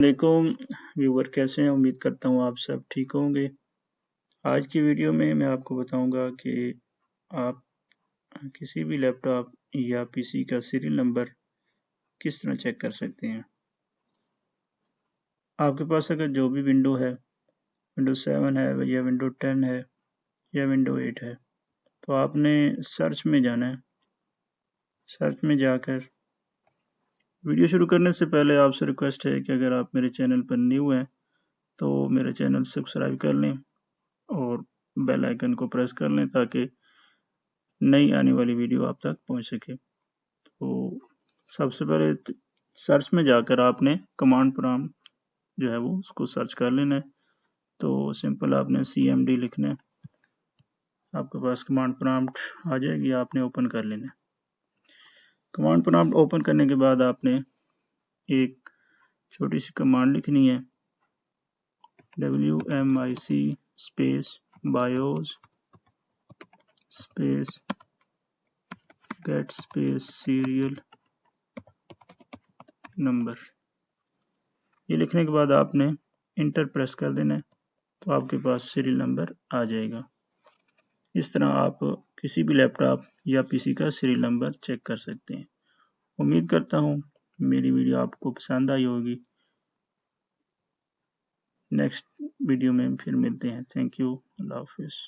वालेकुम व्यूवर, कैसे हैं? उम्मीद करता हूँ आप सब ठीक होंगे। आज की वीडियो में मैं आपको बताऊंगा कि आप किसी भी लैपटॉप या पीसी का सीरियल नंबर किस तरह चेक कर सकते हैं। आपके पास अगर जो भी विंडो है, विंडो 7 है या विंडो 10 है या विंडो 8 है, तो आपने सर्च में जाना है। सर्च में जाकर वीडियो शुरू करने से पहले आपसे रिक्वेस्ट है कि अगर आप मेरे चैनल पर न्यू हैं तो मेरे चैनल सब्सक्राइब कर लें और बेल आइकन को प्रेस कर लें ताकि नई आने वाली वीडियो आप तक पहुंच सके। तो सबसे पहले सर्च में जाकर आपने कमांड प्रॉम्प्ट जो है वो उसको सर्च कर लेना है। तो सिंपल आपने CMD लिखना है, आपके पास कमांड प्रॉम्प्ट आ जाएगी, आपने ओपन कर लेना है। कमांड प्रॉम्प्ट ओपन करने के बाद आपने एक छोटी सी कमांड लिखनी है, WMIC space BIOS space get space serial number. ये लिखने के बाद आपने इंटर प्रेस कर देना है, तो आपके पास सीरियल नंबर आ जाएगा। इस तरह आप किसी भी लैपटॉप या पीसी का सीरियल नंबर चेक कर सकते हैं। उम्मीद करता हूँ मेरी वीडियो आपको पसंद आई होगी। नेक्स्ट वीडियो में फिर मिलते हैं। थैंक यू, अल्लाह हाफिज़।